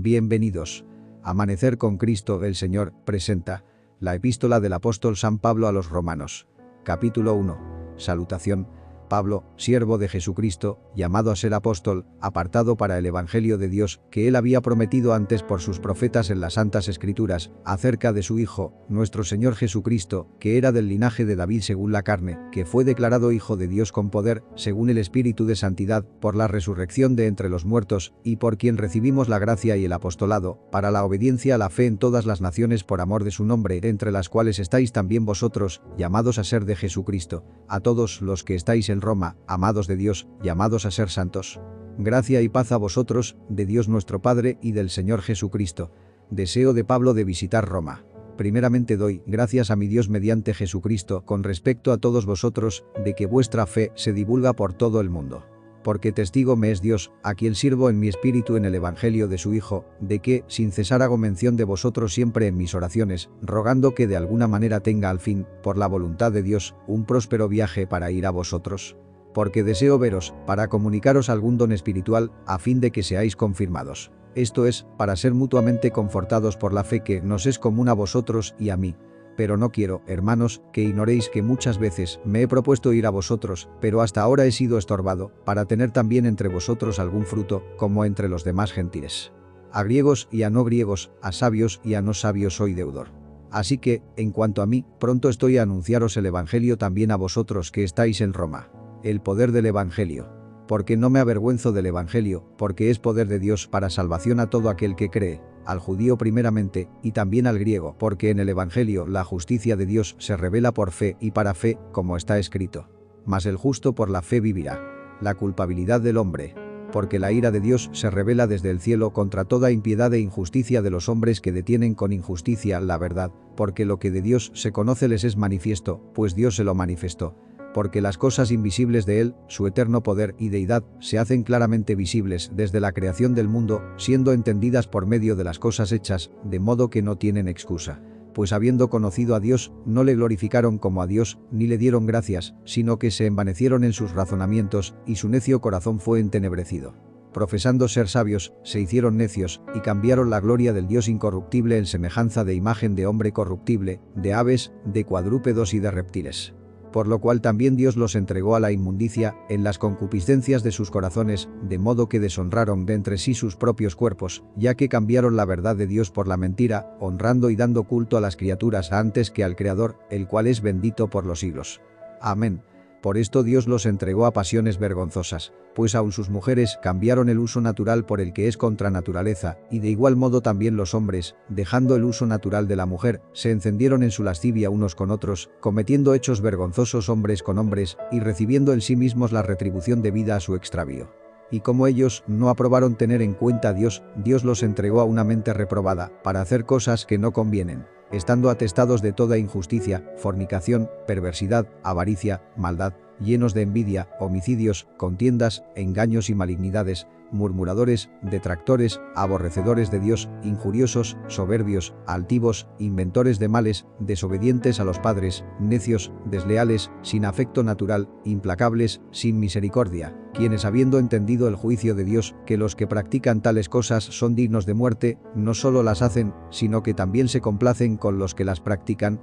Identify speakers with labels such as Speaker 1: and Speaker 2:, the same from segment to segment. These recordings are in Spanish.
Speaker 1: Bienvenidos. Amanecer con Cristo el Señor presenta la epístola del apóstol San Pablo a los Romanos. Capítulo 1. Salutación. Pablo, siervo de Jesucristo, llamado a ser apóstol, apartado para el Evangelio de Dios, que él había prometido antes por sus profetas en las Santas Escrituras, acerca de su Hijo, nuestro Señor Jesucristo, que era del linaje de David según la carne, que fue declarado Hijo de Dios con poder, según el Espíritu de Santidad, por la resurrección de entre los muertos, y por quien recibimos la gracia y el apostolado, para la obediencia a la fe en todas las naciones por amor de su nombre, entre las cuales estáis también vosotros, llamados a ser de Jesucristo. A todos los que estáis en Roma, amados de Dios, llamados a ser santos. Gracia y paz a vosotros, de Dios nuestro Padre y del Señor Jesucristo. Deseo de Pablo de visitar Roma. Primeramente doy gracias a mi Dios mediante Jesucristo con respecto a todos vosotros, de que vuestra fe se divulga por todo el mundo. Porque testigo me es Dios, a quien sirvo en mi espíritu en el Evangelio de su Hijo, de que, sin cesar hago mención de vosotros siempre en mis oraciones, rogando que de alguna manera tenga al fin, por la voluntad de Dios, un próspero viaje para ir a vosotros. Porque deseo veros, para comunicaros algún don espiritual, a fin de que seáis confirmados. Esto es, para ser mutuamente confortados por la fe que nos es común a vosotros y a mí. Pero no quiero, hermanos, que ignoréis que muchas veces me he propuesto ir a vosotros, pero hasta ahora he sido estorbado, para tener también entre vosotros algún fruto, como entre los demás gentiles. A griegos y a no griegos, a sabios y a no sabios soy deudor. Así que, en cuanto a mí, pronto estoy a anunciaros el Evangelio también a vosotros que estáis en Roma. El poder del Evangelio. Porque no me avergüenzo del Evangelio, porque es poder de Dios para salvación a todo aquel que cree, al judío primeramente, y también al griego, porque en el Evangelio la justicia de Dios se revela por fe y para fe, como está escrito. Mas el justo por la fe vivirá. La culpabilidad del hombre. Porque la ira de Dios se revela desde el cielo contra toda impiedad e injusticia de los hombres que detienen con injusticia la verdad, porque lo que de Dios se conoce les es manifiesto, pues Dios se lo manifestó. Porque las cosas invisibles de Él, su eterno poder y deidad, se hacen claramente visibles desde la creación del mundo, siendo entendidas por medio de las cosas hechas, de modo que no tienen excusa. Pues habiendo conocido a Dios, no le glorificaron como a Dios, ni le dieron gracias, sino que se envanecieron en sus razonamientos, y su necio corazón fue entenebrecido. Profesando ser sabios, se hicieron necios, y cambiaron la gloria del Dios incorruptible en semejanza de imagen de hombre corruptible, de aves, de cuadrúpedos y de reptiles. Por lo cual también Dios los entregó a la inmundicia, en las concupiscencias de sus corazones, de modo que deshonraron de entre sí sus propios cuerpos, ya que cambiaron la verdad de Dios por la mentira, honrando y dando culto a las criaturas antes que al Creador, el cual es bendito por los siglos. Amén. Por esto Dios los entregó a pasiones vergonzosas, pues aun sus mujeres cambiaron el uso natural por el que es contra naturaleza, y de igual modo también los hombres, dejando el uso natural de la mujer, se encendieron en su lascivia unos con otros, cometiendo hechos vergonzosos hombres con hombres, y recibiendo en sí mismos la retribución debida a su extravío. Y como ellos no aprobaron tener en cuenta a Dios, Dios los entregó a una mente reprobada, para hacer cosas que no convienen, estando atestados de toda injusticia, fornicación, perversidad, avaricia, maldad, llenos de envidia, homicidios, contiendas, engaños y malignidades, murmuradores, detractores, aborrecedores de Dios, injuriosos, soberbios, altivos, inventores de males, desobedientes a los padres, necios, desleales, sin afecto natural, implacables, sin misericordia, quienes habiendo entendido el juicio de Dios, que los que practican tales cosas son dignos de muerte, no solo las hacen, sino que también se complacen con los que las practican.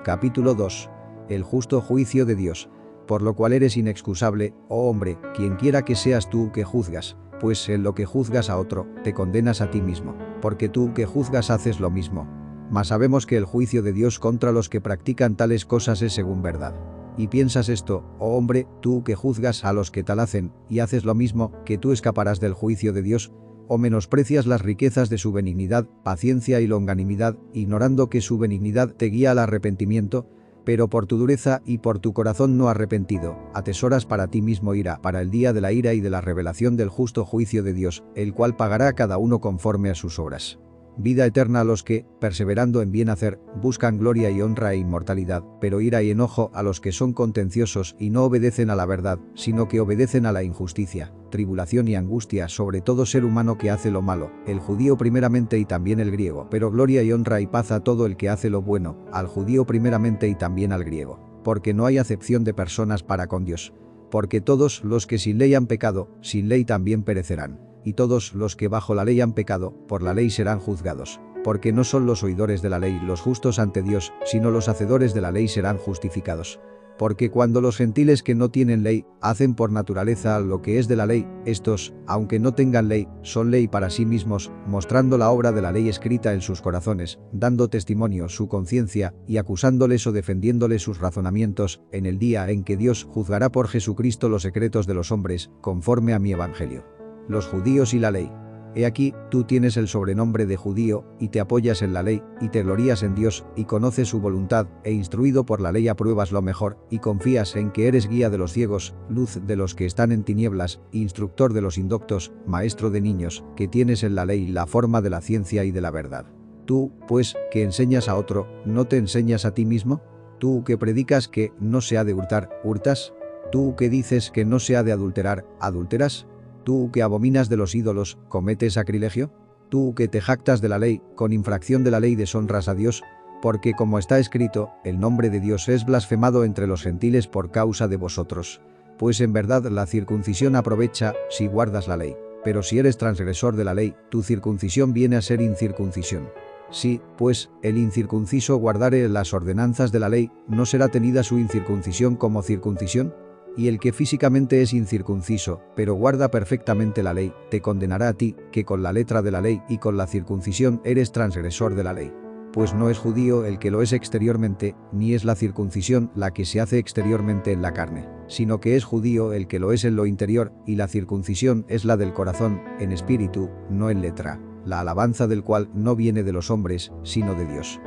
Speaker 1: Capítulo 2. El justo juicio de Dios. Por lo cual eres inexcusable, oh hombre, quienquiera que seas tú que juzgas, pues en lo que juzgas a otro, te condenas a ti mismo, porque tú que juzgas haces lo mismo. Mas sabemos que el juicio de Dios contra los que practican tales cosas es según verdad. Y piensas esto, oh hombre, tú que juzgas a los que tal hacen, y haces lo mismo, que tú escaparás del juicio de Dios, o menosprecias las riquezas de su benignidad, paciencia y longanimidad, ignorando que su benignidad te guía al arrepentimiento, pero por tu dureza y por tu corazón no arrepentido, atesoras para ti mismo ira para el día de la ira y de la revelación del justo juicio de Dios, el cual pagará a cada uno conforme a sus obras. Vida eterna a los que, perseverando en bien hacer, buscan gloria y honra e inmortalidad, pero ira y enojo a los que son contenciosos y no obedecen a la verdad, sino que obedecen a la injusticia, tribulación y angustia sobre todo ser humano que hace lo malo, el judío primeramente y también el griego, pero gloria y honra y paz a todo el que hace lo bueno, al judío primeramente y también al griego, porque no hay acepción de personas para con Dios. Porque todos los que sin ley han pecado, sin ley también perecerán. y todos los que bajo la ley han pecado, por la ley serán juzgados. Porque no son los oidores de la ley los justos ante Dios, sino los hacedores de la ley serán justificados. Porque cuando los gentiles que no tienen ley hacen por naturaleza lo que es de la ley, estos, aunque no tengan ley, son ley para sí mismos, mostrando la obra de la ley escrita en sus corazones, dando testimonio su conciencia y acusándoles o defendiéndoles sus razonamientos, en el día en que Dios juzgará por Jesucristo los secretos de los hombres, conforme a mi evangelio. Los judíos y la ley. He aquí, tú tienes el sobrenombre de judío, y te apoyas en la ley, y te glorías en Dios, y conoces su voluntad, e instruido por la ley apruebas lo mejor, y confías en que eres guía de los ciegos, luz de los que están en tinieblas, instructor de los indoctos, maestro de niños, que tienes en la ley la forma de la ciencia y de la verdad. Tú, pues, que enseñas a otro, ¿no te enseñas a ti mismo? Tú que predicas que no se ha de hurtar, ¿hurtas? Tú que dices que no se ha de adulterar, ¿adulteras? Tú que abominas de los ídolos, ¿cometes sacrilegio? Tú que te jactas de la ley, con infracción de la ley deshonras a Dios, porque como está escrito, el nombre de Dios es blasfemado entre los gentiles por causa de vosotros. Pues en verdad la circuncisión aprovecha si guardas la ley, pero si eres transgresor de la ley, tu circuncisión viene a ser incircuncisión. Si, pues, el incircunciso guardare las ordenanzas de la ley, ¿no será tenida su incircuncisión como circuncisión? Y el que físicamente es incircunciso, pero guarda perfectamente la ley, te condenará a ti, que con la letra de la ley y con la circuncisión eres transgresor de la ley. Pues no es judío el que lo es exteriormente, ni es la circuncisión la que se hace exteriormente en la carne, sino que es judío el que lo es en lo interior, y la circuncisión es la del corazón, en espíritu, no en letra, la alabanza del cual no viene de los hombres, sino de Dios.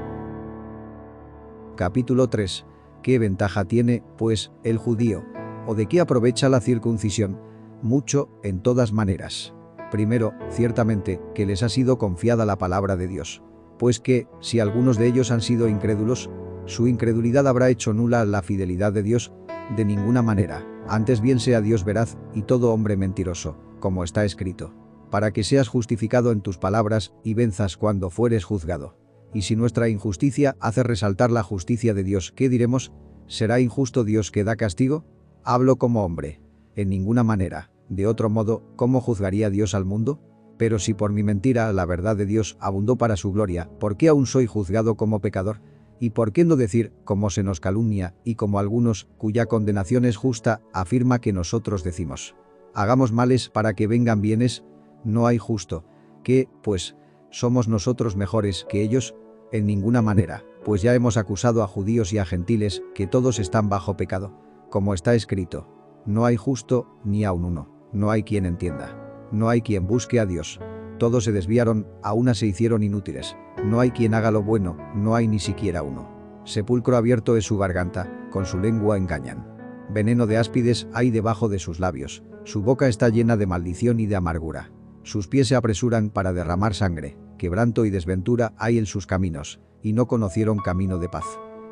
Speaker 1: Capítulo 3. ¿Qué ventaja tiene, pues, el judío? ¿O de qué aprovecha la circuncisión? Mucho, en todas maneras. Primero, ciertamente, que les ha sido confiada la palabra de Dios. Pues que, si algunos de ellos han sido incrédulos, su incredulidad habrá hecho nula la fidelidad de Dios. De ninguna manera, antes bien sea Dios veraz, y todo hombre mentiroso, como está escrito. Para que seas justificado en tus palabras, y venzas cuando fueres juzgado. Y si nuestra injusticia hace resaltar la justicia de Dios, ¿qué diremos? ¿Será injusto Dios que da castigo? Hablo como hombre. En ninguna manera. De otro modo, ¿cómo juzgaría Dios al mundo? Pero si por mi mentira la verdad de Dios abundó para su gloria, ¿por qué aún soy juzgado como pecador? ¿Y por qué no decir, como se nos calumnia, y como algunos, cuya condenación es justa, afirma que nosotros decimos? ¿Hagamos males para que vengan bienes? No hay justo. ¿Qué, pues, somos nosotros mejores que ellos? En ninguna manera, pues ya hemos acusado a judíos y a gentiles, que todos están bajo pecado. Como está escrito, no hay justo, ni aun uno, no hay quien entienda, no hay quien busque a Dios. Todos se desviaron, a una se hicieron inútiles, no hay quien haga lo bueno, no hay ni siquiera uno. Sepulcro abierto es su garganta, con su lengua engañan. Veneno de áspides hay debajo de sus labios, su boca está llena de maldición y de amargura. Sus pies se apresuran para derramar sangre, quebranto y desventura hay en sus caminos, y no conocieron camino de paz.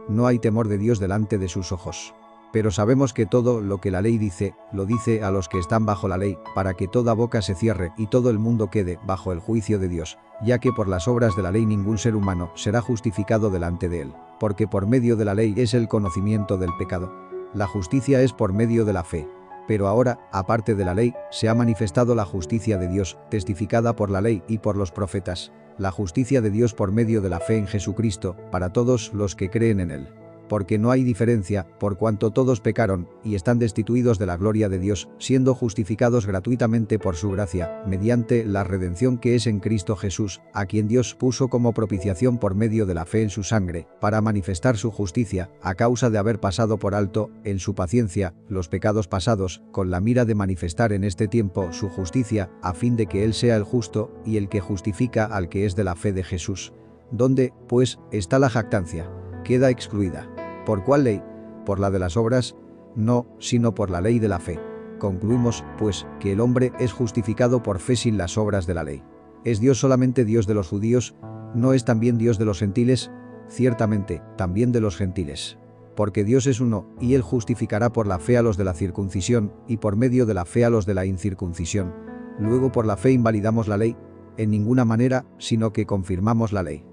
Speaker 1: No hay temor de Dios delante de sus ojos. Pero sabemos que todo lo que la ley dice, lo dice a los que están bajo la ley, para que toda boca se cierre y todo el mundo quede bajo el juicio de Dios, ya que por las obras de la ley ningún ser humano será justificado delante de él, porque por medio de la ley es el conocimiento del pecado. La justicia es por medio de la fe. Pero ahora, aparte de la ley, se ha manifestado la justicia de Dios, testificada por la ley y por los profetas, la justicia de Dios por medio de la fe en Jesucristo, para todos los que creen en él. Porque no hay diferencia, por cuanto todos pecaron, y están destituidos de la gloria de Dios, siendo justificados gratuitamente por su gracia, mediante la redención que es en Cristo Jesús, a quien Dios puso como propiciación por medio de la fe en su sangre, para manifestar su justicia, a causa de haber pasado por alto, en su paciencia, los pecados pasados, con la mira de manifestar en este tiempo su justicia, a fin de que Él sea el justo, y el que justifica al que es de la fe de Jesús. ¿Dónde, pues, está la jactancia? Queda excluida. ¿Por cuál ley? ¿Por la de las obras? No, sino por la ley de la fe. Concluimos, pues, que el hombre es justificado por fe sin las obras de la ley. ¿Es Dios solamente Dios de los judíos? ¿No es también Dios de los gentiles? Ciertamente, también de los gentiles. Porque Dios es uno, y Él justificará por la fe a los de la circuncisión, y por medio de la fe a los de la incircuncisión. Luego por la fe invalidamos la ley, en ninguna manera, sino que confirmamos la ley.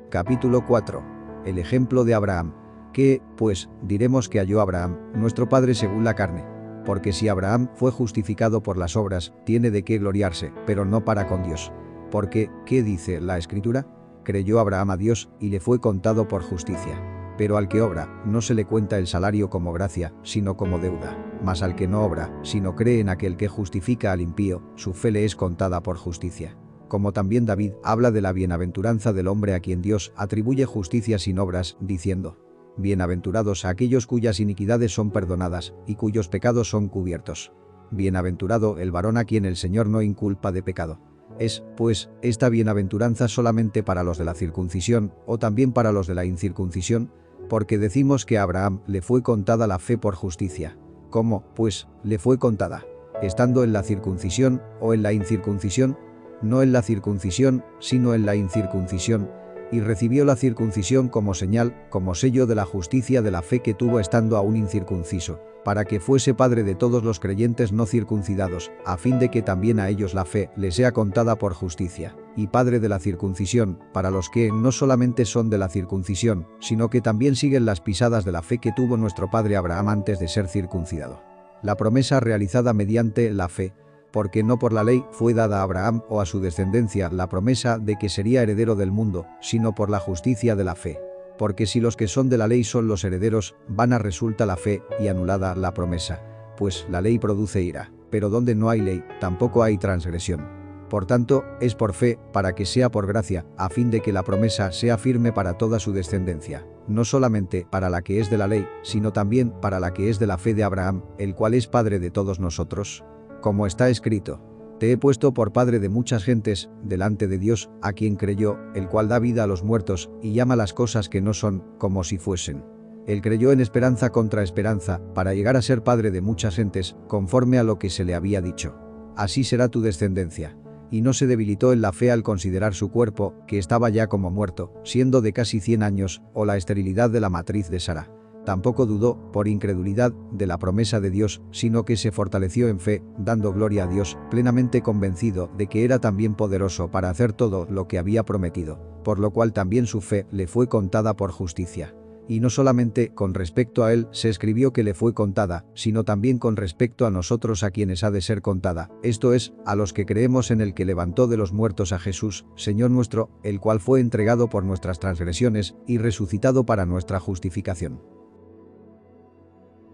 Speaker 1: Capítulo 4. El ejemplo de Abraham. ¿Qué, pues, diremos que halló Abraham, nuestro padre según la carne? Porque si Abraham fue justificado por las obras, tiene de qué gloriarse, pero no para con Dios. Porque, ¿qué dice la Escritura? Creyó Abraham a Dios y le fue contado por justicia. Pero al que obra, no se le cuenta el salario como gracia, sino como deuda. Mas al que no obra, sino cree en aquel que justifica al impío, su fe le es contada por justicia. Como también David habla de la bienaventuranza del hombre a quien Dios atribuye justicia sin obras, diciendo: Bienaventurados aquellos cuyas iniquidades son perdonadas, y cuyos pecados son cubiertos. Bienaventurado el varón a quien el Señor no inculpa de pecado. ¿Es, pues, esta bienaventuranza solamente para los de la circuncisión, o también para los de la incircuncisión? Porque decimos que a Abraham le fue contada la fe por justicia. ¿Cómo, pues, le fue contada? ¿Estando en la circuncisión o en la incircuncisión? No en la circuncisión, sino en la incircuncisión. Y recibió la circuncisión como señal, como sello de la justicia de la fe que tuvo estando aún incircunciso, para que fuese padre de todos los creyentes no circuncidados, a fin de que también a ellos la fe les sea contada por justicia, y padre de la circuncisión, para los que no solamente son de la circuncisión, sino que también siguen las pisadas de la fe que tuvo nuestro padre Abraham antes de ser circuncidado. La promesa realizada mediante la fe, porque no por la ley fue dada a Abraham o a su descendencia la promesa de que sería heredero del mundo, sino por la justicia de la fe. Porque si los que son de la ley son los herederos, vana resulta la fe y anulada la promesa. Pues la ley produce ira, pero donde no hay ley, tampoco hay transgresión. Por tanto, es por fe, para que sea por gracia, a fin de que la promesa sea firme para toda su descendencia, no solamente para la que es de la ley, sino también para la que es de la fe de Abraham, el cual es padre de todos nosotros. Como está escrito: Te he puesto por padre de muchas gentes, delante de Dios, a quien creyó, el cual da vida a los muertos, y llama las cosas que no son, como si fuesen. Él creyó en esperanza contra esperanza, para llegar a ser padre de muchas gentes, conforme a lo que se le había dicho. Así será tu descendencia. Y no se debilitó en la fe al considerar su cuerpo, que estaba ya como muerto, siendo de casi 100 años, o la esterilidad de la matriz de Sara. Tampoco dudó, por incredulidad, de la promesa de Dios, sino que se fortaleció en fe, dando gloria a Dios, plenamente convencido de que era también poderoso para hacer todo lo que había prometido, por lo cual también su fe le fue contada por justicia. Y no solamente con respecto a él se escribió que le fue contada, sino también con respecto a nosotros a quienes ha de ser contada, esto es, a los que creemos en el que levantó de los muertos a Jesús, Señor nuestro, el cual fue entregado por nuestras transgresiones y resucitado para nuestra justificación.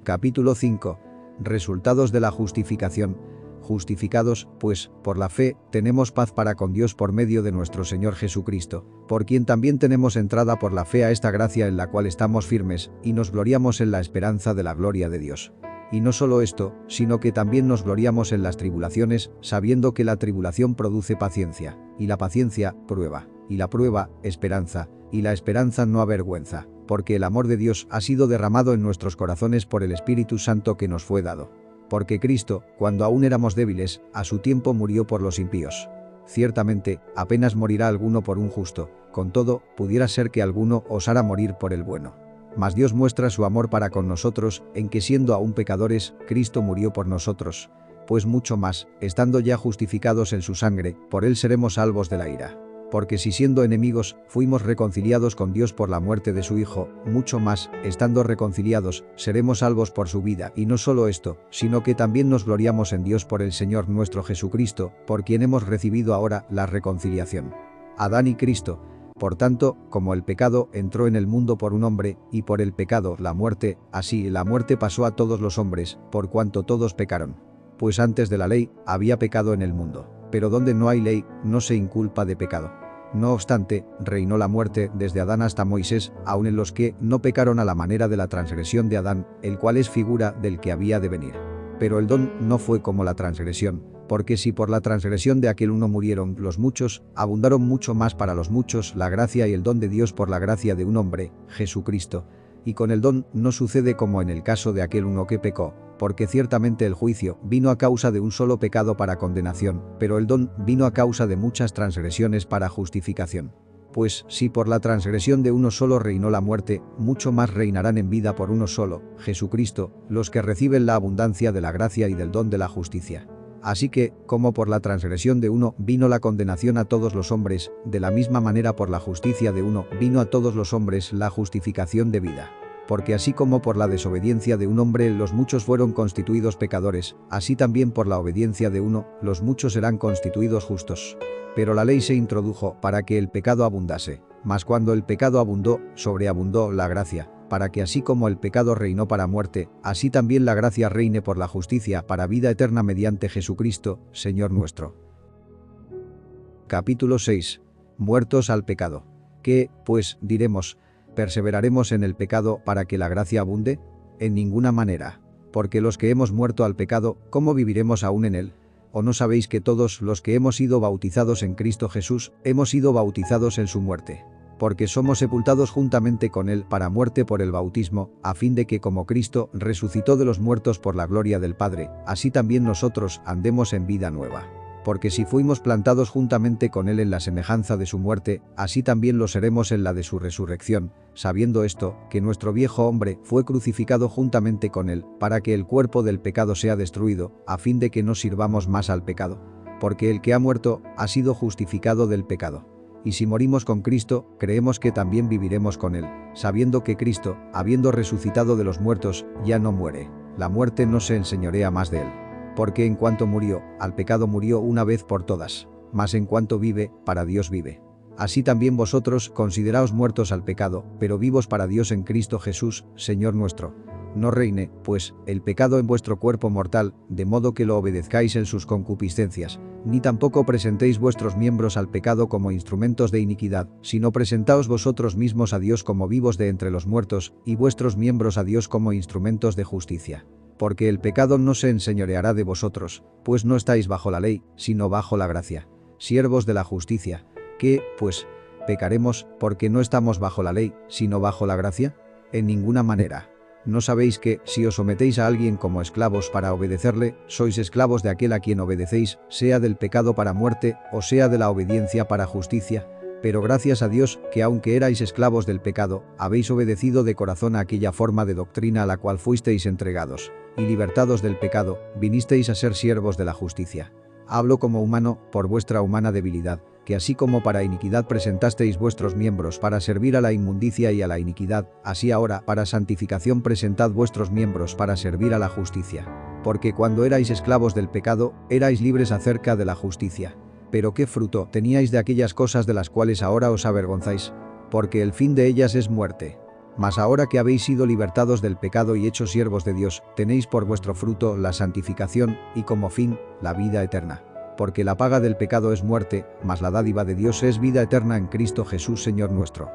Speaker 1: Capítulo 5. Resultados de la justificación. Justificados, pues, por la fe, tenemos paz para con Dios por medio de nuestro Señor Jesucristo, por quien también tenemos entrada por la fe a esta gracia en la cual estamos firmes, y nos gloriamos en la esperanza de la gloria de Dios. Y no solo esto, sino que también nos gloriamos en las tribulaciones, sabiendo que la tribulación produce paciencia, y la paciencia, prueba, y la prueba, esperanza, y la esperanza no avergüenza, porque el amor de Dios ha sido derramado en nuestros corazones por el Espíritu Santo que nos fue dado. Porque Cristo, cuando aún éramos débiles, a su tiempo murió por los impíos. Ciertamente, apenas morirá alguno por un justo, con todo, pudiera ser que alguno osara morir por el bueno. Mas Dios muestra su amor para con nosotros, en que siendo aún pecadores, Cristo murió por nosotros. Pues mucho más, estando ya justificados en su sangre, por él seremos salvos de la ira. Porque si siendo enemigos, fuimos reconciliados con Dios por la muerte de su Hijo, mucho más, estando reconciliados, seremos salvos por su vida. Y no solo esto, sino que también nos gloriamos en Dios por el Señor nuestro Jesucristo, por quien hemos recibido ahora la reconciliación. Adán y Cristo. Por tanto, como el pecado entró en el mundo por un hombre, y por el pecado la muerte, así la muerte pasó a todos los hombres, por cuanto todos pecaron. Pues antes de la ley, había pecado en el mundo. Pero donde no hay ley, no se inculpa de pecado. No obstante, reinó la muerte desde Adán hasta Moisés, aun en los que no pecaron a la manera de la transgresión de Adán, el cual es figura del que había de venir. Pero el don no fue como la transgresión, porque si por la transgresión de aquel uno murieron los muchos, abundaron mucho más para los muchos la gracia y el don de Dios por la gracia de un hombre, Jesucristo. Y con el don no sucede como en el caso de aquel uno que pecó, porque ciertamente el juicio vino a causa de un solo pecado para condenación, pero el don vino a causa de muchas transgresiones para justificación. Pues si por la transgresión de uno solo reinó la muerte, mucho más reinarán en vida por uno solo, Jesucristo, los que reciben la abundancia de la gracia y del don de la justicia. Así que, como por la transgresión de uno vino la condenación a todos los hombres, de la misma manera por la justicia de uno vino a todos los hombres la justificación de vida. Porque así como por la desobediencia de un hombre los muchos fueron constituidos pecadores, así también por la obediencia de uno, los muchos serán constituidos justos. Pero la ley se introdujo para que el pecado abundase, mas cuando el pecado abundó, sobreabundó la gracia, para que así como el pecado reinó para muerte, así también la gracia reine por la justicia para vida eterna mediante Jesucristo, Señor nuestro. Capítulo 6. Muertos al pecado. ¿Qué, pues, diremos? ¿Perseveraremos en el pecado para que la gracia abunde? En ninguna manera. Porque los que hemos muerto al pecado, ¿cómo viviremos aún en él? ¿O no sabéis que todos los que hemos sido bautizados en Cristo Jesús, hemos sido bautizados en su muerte? Porque somos sepultados juntamente con él para muerte por el bautismo, a fin de que como Cristo resucitó de los muertos por la gloria del Padre, así también nosotros andemos en vida nueva. Porque si fuimos plantados juntamente con él en la semejanza de su muerte, así también lo seremos en la de su resurrección, sabiendo esto, que nuestro viejo hombre fue crucificado juntamente con él, para que el cuerpo del pecado sea destruido, a fin de que no sirvamos más al pecado. Porque el que ha muerto, ha sido justificado del pecado. Y si morimos con Cristo, creemos que también viviremos con él, sabiendo que Cristo, habiendo resucitado de los muertos, ya no muere. La muerte no se enseñorea más de él. Porque en cuanto murió, al pecado murió una vez por todas, mas en cuanto vive, para Dios vive. Así también vosotros consideraos muertos al pecado, pero vivos para Dios en Cristo Jesús, Señor nuestro. No reine, pues, el pecado en vuestro cuerpo mortal, de modo que lo obedezcáis en sus concupiscencias, ni tampoco presentéis vuestros miembros al pecado como instrumentos de iniquidad, sino presentaos vosotros mismos a Dios como vivos de entre los muertos, y vuestros miembros a Dios como instrumentos de justicia. Porque el pecado no se enseñoreará de vosotros, pues no estáis bajo la ley, sino bajo la gracia. Siervos de la justicia. ¿Qué, pues, pecaremos porque no estamos bajo la ley, sino bajo la gracia? En ninguna manera. ¿No sabéis que, si os sometéis a alguien como esclavos para obedecerle, sois esclavos de aquel a quien obedecéis, sea del pecado para muerte, o sea de la obediencia para justicia? Pero gracias a Dios, que aunque erais esclavos del pecado, habéis obedecido de corazón a aquella forma de doctrina a la cual fuisteis entregados, y libertados del pecado, vinisteis a ser siervos de la justicia. Hablo como humano, por vuestra humana debilidad, que así como para iniquidad presentasteis vuestros miembros para servir a la inmundicia y a la iniquidad, así ahora para santificación presentad vuestros miembros para servir a la justicia. Porque cuando erais esclavos del pecado, erais libres acerca de la justicia. Pero ¿qué fruto teníais de aquellas cosas de las cuales ahora os avergonzáis? Porque el fin de ellas es muerte. Mas ahora que habéis sido libertados del pecado y hechos siervos de Dios, tenéis por vuestro fruto la santificación, y como fin, la vida eterna. Porque la paga del pecado es muerte, mas la dádiva de Dios es vida eterna en Cristo Jesús Señor nuestro.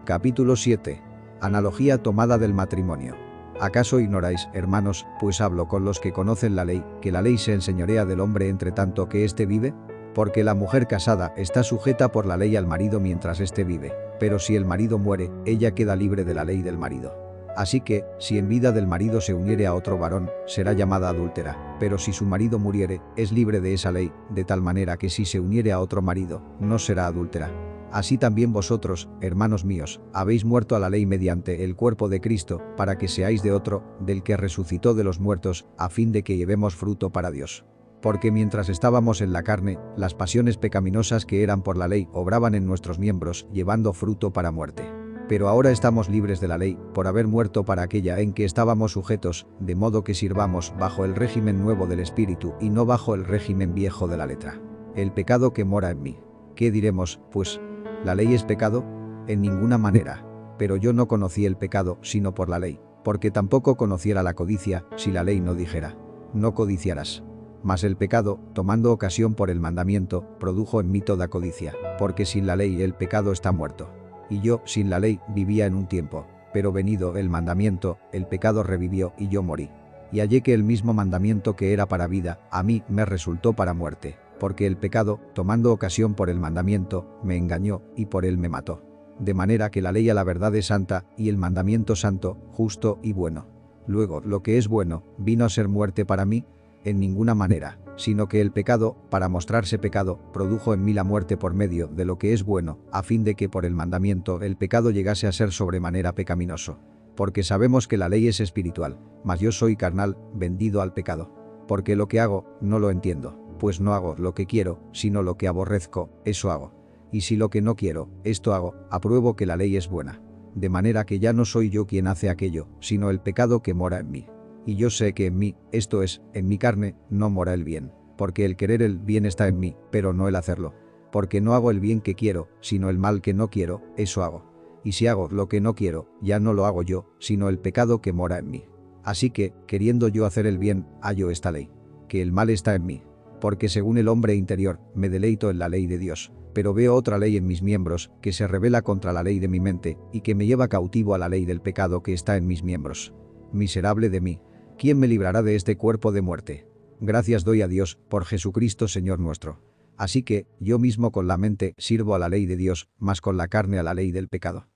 Speaker 1: Capítulo 7. Analogía tomada del matrimonio. ¿Acaso ignoráis, hermanos, pues hablo con los que conocen la ley, que la ley se enseñorea del hombre entre tanto que éste vive? Porque la mujer casada está sujeta por la ley al marido mientras éste vive, pero si el marido muere, ella queda libre de la ley del marido. Así que, si en vida del marido se uniere a otro varón, será llamada adúltera, pero si su marido muriere, es libre de esa ley, de tal manera que si se uniere a otro marido, no será adúltera. Así también vosotros, hermanos míos, habéis muerto a la ley mediante el cuerpo de Cristo, para que seáis de otro, del que resucitó de los muertos, a fin de que llevemos fruto para Dios. Porque mientras estábamos en la carne, las pasiones pecaminosas que eran por la ley obraban en nuestros miembros, llevando fruto para muerte. Pero ahora estamos libres de la ley, por haber muerto para aquella en que estábamos sujetos, de modo que sirvamos bajo el régimen nuevo del Espíritu y no bajo el régimen viejo de la letra. El pecado que mora en mí. ¿Qué diremos, pues? ¿La ley es pecado? En ninguna manera. Pero yo no conocí el pecado, sino por la ley, porque tampoco conociera la codicia, si la ley no dijera, no codiciarás. Mas el pecado, tomando ocasión por el mandamiento, produjo en mí toda codicia, porque sin la ley el pecado está muerto. Y yo, sin la ley, vivía en un tiempo, pero venido el mandamiento, el pecado revivió y yo morí. Y hallé que el mismo mandamiento que era para vida, a mí me resultó para muerte, porque el pecado, tomando ocasión por el mandamiento, me engañó y por él me mató. De manera que la ley a la verdad es santa, y el mandamiento santo, justo y bueno. Luego, lo que es bueno, ¿vino a ser muerte para mí? En ninguna manera, sino que el pecado, para mostrarse pecado, produjo en mí la muerte por medio de lo que es bueno, a fin de que por el mandamiento el pecado llegase a ser sobremanera pecaminoso. Porque sabemos que la ley es espiritual, mas yo soy carnal, vendido al pecado. Porque lo que hago, no lo entiendo, pues no hago lo que quiero, sino lo que aborrezco, eso hago. Y si lo que no quiero, esto hago, apruebo que la ley es buena. de manera que ya no soy yo quien hace aquello, sino el pecado que mora en mí. Y yo sé que en mí, esto es, en mi carne, no mora el bien, porque el querer el bien está en mí, pero no el hacerlo. Porque no hago el bien que quiero, sino el mal que no quiero, eso hago. Y si hago lo que no quiero, ya no lo hago yo, sino el pecado que mora en mí. Así que, queriendo yo hacer el bien, hallo esta ley, que el mal está en mí. Porque según el hombre interior, me deleito en la ley de Dios, pero veo otra ley en mis miembros, que se rebela contra la ley de mi mente, y que me lleva cautivo a la ley del pecado que está en mis miembros. Miserable de mí, ¿quién me librará de este cuerpo de muerte? Gracias doy a Dios, por Jesucristo Señor nuestro. Así que, yo mismo con la mente sirvo a la ley de Dios, mas con la carne a la ley del pecado.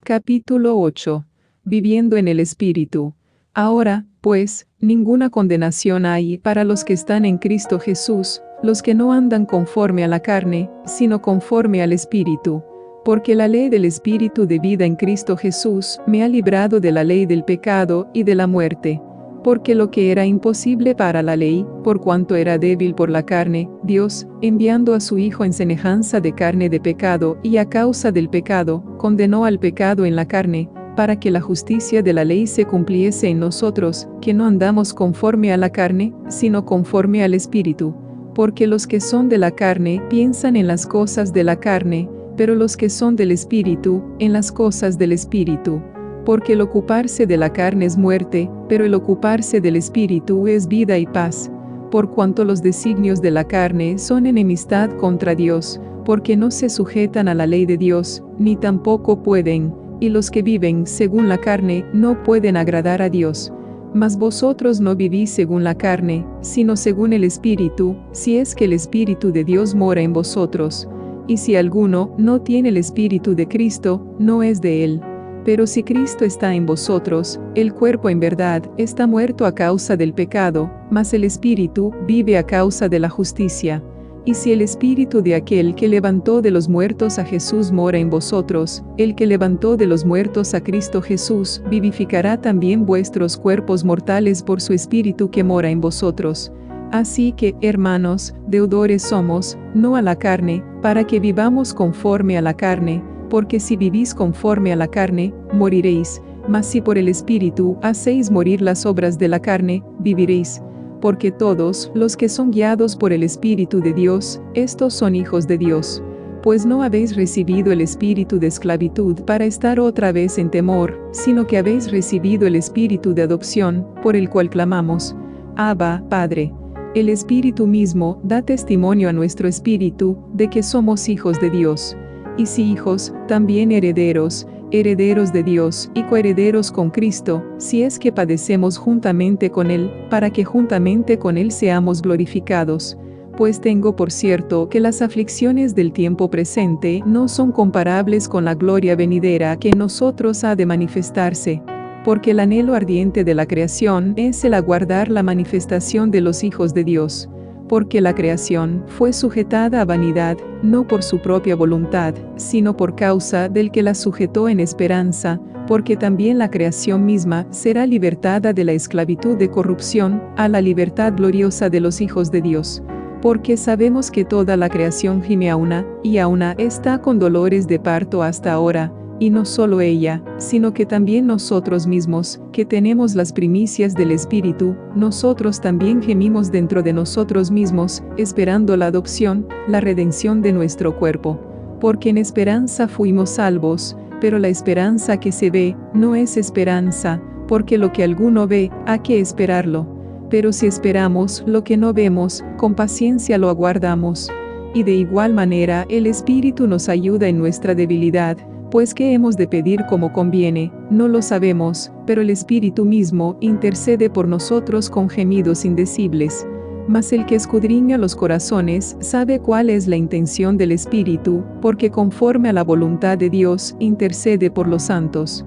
Speaker 2: Capítulo 8. Viviendo en el Espíritu. Ahora, pues, ninguna condenación hay para los que están en Cristo Jesús, los que no andan conforme a la carne, sino conforme al Espíritu. Porque la ley del Espíritu de vida en Cristo Jesús me ha librado de la ley del pecado y de la muerte. Porque lo que era imposible para la ley, por cuanto era débil por la carne, Dios, enviando a su Hijo en semejanza de carne de pecado y a causa del pecado, condenó al pecado en la carne, para que la justicia de la ley se cumpliese en nosotros, que no andamos conforme a la carne, sino conforme al Espíritu. Porque los que son de la carne piensan en las cosas de la carne, pero los que son del Espíritu, en las cosas del Espíritu. Porque el ocuparse de la carne es muerte, pero el ocuparse del Espíritu es vida y paz. Por cuanto los designios de la carne son enemistad contra Dios, porque no se sujetan a la ley de Dios, ni tampoco pueden, y los que viven según la carne no pueden agradar a Dios. Mas vosotros no vivís según la carne, sino según el Espíritu, si es que el Espíritu de Dios mora en vosotros. Y si alguno no tiene el Espíritu de Cristo, no es de él. Pero si Cristo está en vosotros, el cuerpo en verdad está muerto a causa del pecado, mas el Espíritu vive a causa de la justicia. Y si el Espíritu de aquel que levantó de los muertos a Jesús mora en vosotros, el que levantó de los muertos a Cristo Jesús vivificará también vuestros cuerpos mortales por su Espíritu que mora en vosotros. Así que, hermanos, deudores somos, no a la carne, para que vivamos conforme a la carne, porque si vivís conforme a la carne, moriréis, mas si por el Espíritu hacéis morir las obras de la carne, viviréis. Porque todos los que son guiados por el Espíritu de Dios, estos son hijos de Dios. Pues no habéis recibido el espíritu de esclavitud para estar otra vez en temor, sino que habéis recibido el espíritu de adopción, por el cual clamamos, Abba, Padre. El Espíritu mismo da testimonio a nuestro espíritu de que somos hijos de Dios. Y si hijos, también herederos, herederos de Dios y coherederos con Cristo, si es que padecemos juntamente con Él, para que juntamente con Él seamos glorificados. Pues tengo por cierto que las aflicciones del tiempo presente no son comparables con la gloria venidera que en nosotros ha de manifestarse. Porque el anhelo ardiente de la creación es el aguardar la manifestación de los hijos de Dios. Porque la creación fue sujetada a vanidad, no por su propia voluntad, sino por causa del que la sujetó en esperanza, porque también la creación misma será libertada de la esclavitud de corrupción, a la libertad gloriosa de los hijos de Dios. Porque sabemos que toda la creación gime a una, y a una está con dolores de parto hasta ahora, y no solo ella, sino que también nosotros mismos, que tenemos las primicias del Espíritu, nosotros también gemimos dentro de nosotros mismos, esperando la adopción, la redención de nuestro cuerpo. Porque en esperanza fuimos salvos, pero la esperanza que se ve, no es esperanza, porque lo que alguno ve, ¿a qué esperarlo? Pero si esperamos lo que no vemos, con paciencia lo aguardamos. Y de igual manera el Espíritu nos ayuda en nuestra debilidad, pues ¿qué hemos de pedir como conviene? No lo sabemos, pero el Espíritu mismo intercede por nosotros con gemidos indecibles. Mas el que escudriña los corazones sabe cuál es la intención del Espíritu, porque conforme a la voluntad de Dios intercede por los santos.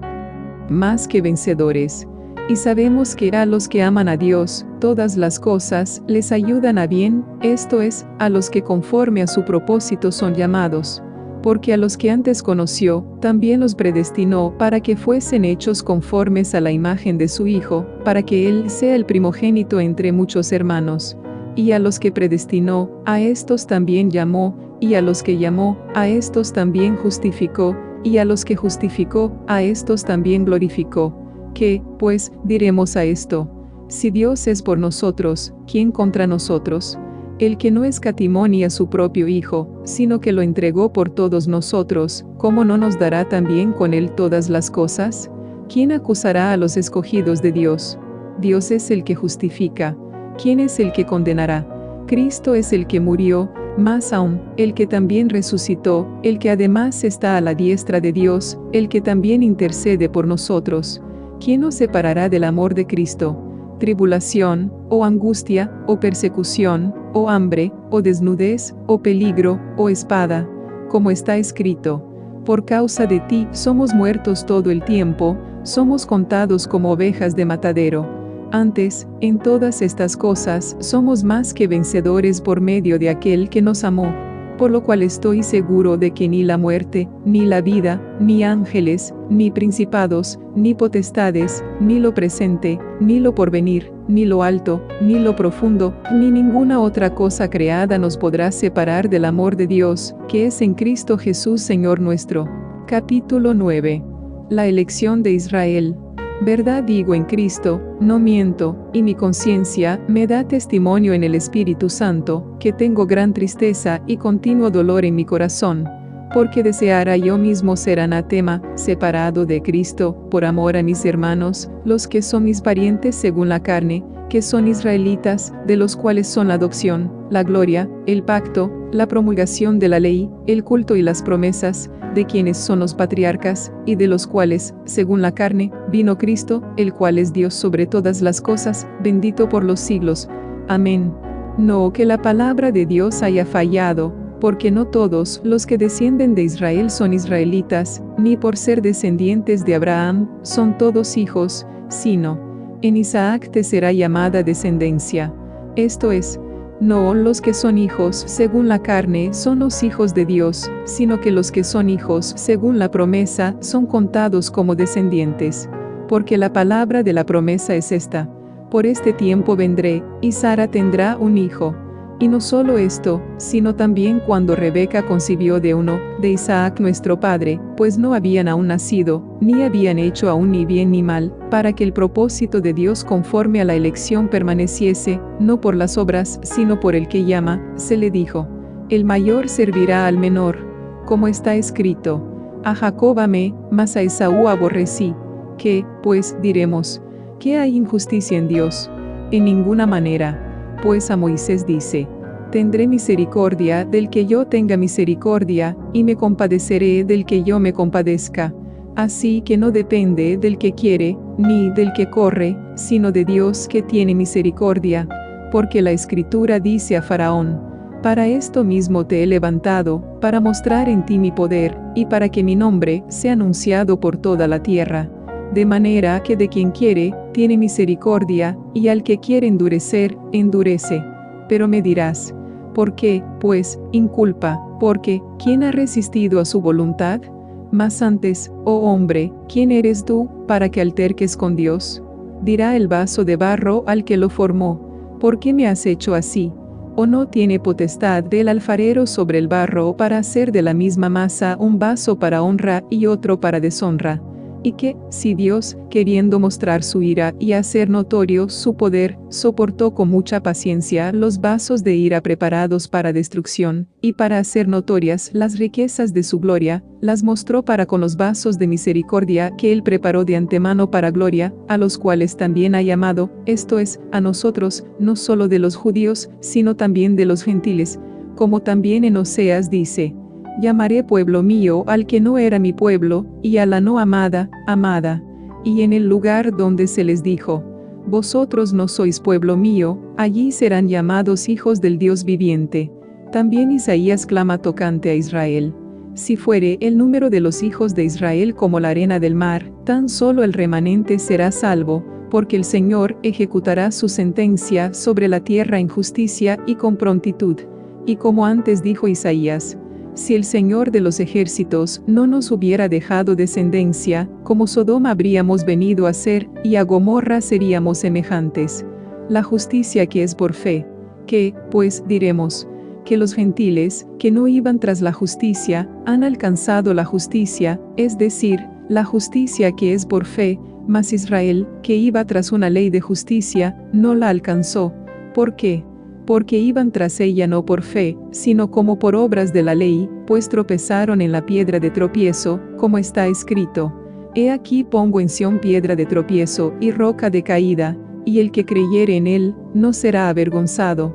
Speaker 2: Más que vencedores. Y sabemos que a los que aman a Dios, todas las cosas les ayudan a bien, esto es, a los que conforme a su propósito son llamados. Porque a los que antes conoció, también los predestinó para que fuesen hechos conformes a la imagen de su Hijo, para que Él sea el primogénito entre muchos hermanos. Y a los que predestinó, a estos también llamó, y a los que llamó, a estos también justificó, y a los que justificó, a estos también glorificó. ¿Qué, pues, diremos a esto? Si Dios es por nosotros, ¿quién contra nosotros? El que no escatimó ni a su propio Hijo, sino que lo entregó por todos nosotros, ¿cómo no nos dará también con él todas las cosas? ¿Quién acusará a los escogidos de Dios? Dios es el que justifica. ¿Quién es el que condenará? Cristo es el que murió, más aún, el que también resucitó, el que además está a la diestra de Dios, el que también intercede por nosotros. ¿Quién nos separará del amor de Cristo? Tribulación, o angustia, o persecución, o hambre, o desnudez, o peligro, o espada. Como está escrito: por causa de ti somos muertos todo el tiempo, somos contados como ovejas de matadero. Antes, en todas estas cosas somos más que vencedores por medio de aquel que nos amó. Por lo cual estoy seguro de que ni la muerte, ni la vida, ni ángeles, ni principados, ni potestades, ni lo presente, ni lo porvenir, ni lo alto, ni lo profundo, ni ninguna otra cosa creada nos podrá separar del amor de Dios, que es en Cristo Jesús Señor nuestro. Capítulo 9. La elección de Israel. Verdad digo en Cristo, no miento, y mi conciencia me da testimonio en el Espíritu Santo, que tengo gran tristeza y continuo dolor en mi corazón, porque deseara yo mismo ser anatema, separado de Cristo, por amor a mis hermanos, los que son mis parientes según la carne, que son israelitas, de los cuales son la adopción, la gloria, el pacto, la promulgación de la ley, el culto y las promesas, de quienes son los patriarcas, y de los cuales, según la carne, vino Cristo, el cual es Dios sobre todas las cosas, bendito por los siglos. Amén. No que la palabra de Dios haya fallado, porque no todos los que descienden de Israel son israelitas, ni por ser descendientes de Abraham, son todos hijos, sino, en Isaac te será llamada descendencia. Esto es, no los que son hijos según la carne son los hijos de Dios, sino que los que son hijos según la promesa son contados como descendientes. Porque la palabra de la promesa es esta: por este tiempo vendré, y Sara tendrá un hijo. Y no solo esto, sino también cuando Rebeca concibió de uno, de Isaac nuestro padre, pues no habían aún nacido, ni habían hecho aún ni bien ni mal, para que el propósito de Dios conforme a la elección permaneciese, no por las obras, sino por el que llama, se le dijo: el mayor servirá al menor. Como está escrito: a Jacob amé, mas a Esaú aborrecí. ¿Qué, pues, diremos? ¿Qué hay injusticia en Dios? En ninguna manera. Pues a Moisés dice: tendré misericordia del que yo tenga misericordia, y me compadeceré del que yo me compadezca. Así que no depende del que quiere, ni del que corre, sino de Dios que tiene misericordia. Porque la Escritura dice a Faraón: para esto mismo te he levantado, para mostrar en ti mi poder, y para que mi nombre sea anunciado por toda la tierra. De manera que de quien quiere, tiene misericordia, y al que quiere endurecer, endurece. Pero me dirás: ¿por qué, pues, inculpa? Porque, ¿quién ha resistido a su voluntad? Mas antes, oh hombre, ¿quién eres tú, para que alterques con Dios? Dirá el vaso de barro al que lo formó: ¿por qué me has hecho así? ¿O no tiene potestad del alfarero sobre el barro para hacer de la misma masa un vaso para honra y otro para deshonra? Y que, si Dios, queriendo mostrar su ira y hacer notorio su poder, soportó con mucha paciencia los vasos de ira preparados para destrucción, y para hacer notorias las riquezas de su gloria, las mostró para con los vasos de misericordia que él preparó de antemano para gloria, a los cuales también ha llamado, esto es, a nosotros, no solo de los judíos, sino también de los gentiles, como también en Oseas dice: llamaré pueblo mío al que no era mi pueblo, y a la no amada, amada. Y en el lugar donde se les dijo: vosotros no sois pueblo mío, allí serán llamados hijos del Dios viviente. También Isaías clama tocante a Israel: si fuere el número de los hijos de Israel como la arena del mar, tan solo el remanente será salvo, porque el Señor ejecutará su sentencia sobre la tierra en justicia y con prontitud. Y como antes dijo Isaías: si el Señor de los ejércitos no nos hubiera dejado descendencia, como Sodoma habríamos venido a ser, y a Gomorra seríamos semejantes. La justicia que es por fe. ¿Qué, pues, diremos? que los gentiles, que no iban tras la justicia, han alcanzado la justicia, es decir, la justicia que es por fe, mas Israel, que iba tras una ley de justicia, no la alcanzó. ¿Por qué? Porque iban tras ella no por fe, sino como por obras de la ley, pues tropezaron en la piedra de tropiezo, como está escrito: He aquí pongo en Sión piedra de tropiezo y roca de caída, y el que creyere en él, no será avergonzado.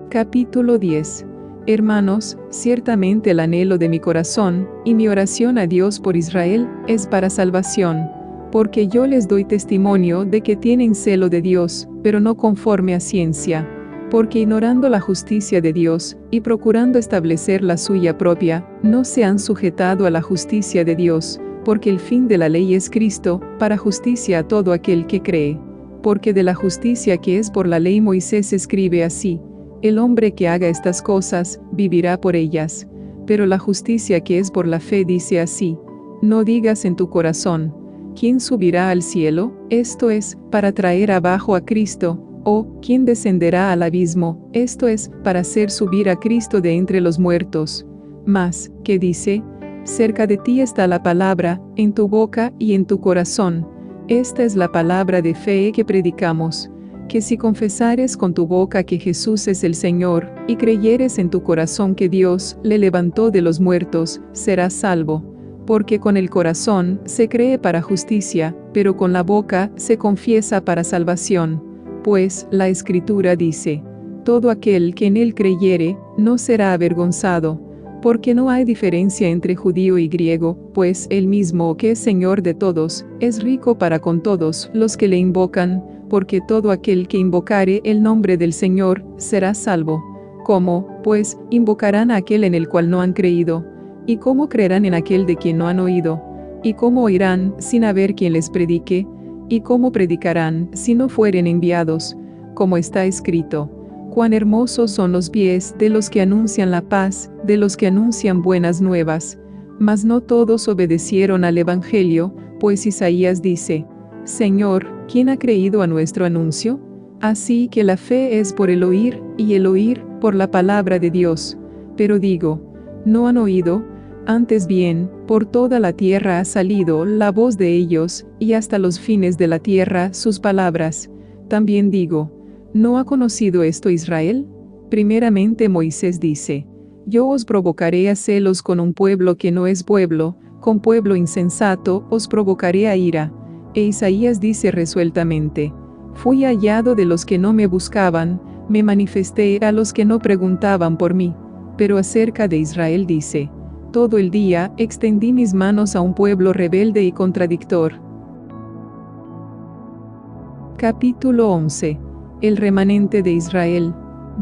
Speaker 2: Capítulo 10. Hermanos, ciertamente el anhelo de mi corazón, y mi oración a Dios por Israel, es para salvación. Porque yo les doy testimonio de que tienen celo de Dios, pero no conforme a ciencia. Porque ignorando la justicia de Dios, y procurando establecer la suya propia, no se han sujetado a la justicia de Dios, porque el fin de la ley es Cristo, para justicia a todo aquel que cree. Porque de la justicia que es por la ley Moisés escribe así: el hombre que haga estas cosas, vivirá por ellas. Pero la justicia que es por la fe dice así: no digas en tu corazón: ¿quién subirá al cielo? Esto es, para traer abajo a Cristo, o ¿quién descenderá al abismo? Esto es, para hacer subir a Cristo de entre los muertos. Mas, ¿qué dice? Cerca de ti está la palabra, en tu boca y en tu corazón. Esta es la palabra de fe que predicamos: que si confesares con tu boca que Jesús es el Señor, y creyeres en tu corazón que Dios le levantó de los muertos, serás salvo. Porque con el corazón se cree para justicia, pero con la boca se confiesa para salvación. Pues la Escritura dice: todo aquel que en él creyere, no será avergonzado. Porque no hay diferencia entre judío y griego, pues el mismo que es Señor de todos, es rico para con todos los que le invocan, porque todo aquel que invocare el nombre del Señor, será salvo. ¿Cómo, pues, invocarán a aquel en el cual no han creído? ¿Y cómo creerán en aquel de quien no han oído? ¿Y cómo oirán sin haber quien les predique? ¿Y cómo predicarán si no fueren enviados? Como está escrito: cuán hermosos son los pies de los que anuncian la paz, de los que anuncian buenas nuevas. Mas no todos obedecieron al Evangelio, pues Isaías dice: Señor, ¿quién ha creído a nuestro anuncio? Así que la fe es por el oír, y el oír por la palabra de Dios. Pero digo, ¿no han oído? Antes bien, por toda la tierra ha salido la voz de ellos, y hasta los fines de la tierra sus palabras. También digo, ¿no ha conocido esto Israel? Primeramente Moisés dice: yo os provocaré a celos con un pueblo que no es pueblo, con pueblo insensato os provocaré a ira. E Isaías dice resueltamente: fui hallado de los que no me buscaban, me manifesté a los que no preguntaban por mí. Pero acerca de Israel dice: todo el día extendí mis manos a un pueblo rebelde y contradictor. Capítulo 11. El remanente de Israel.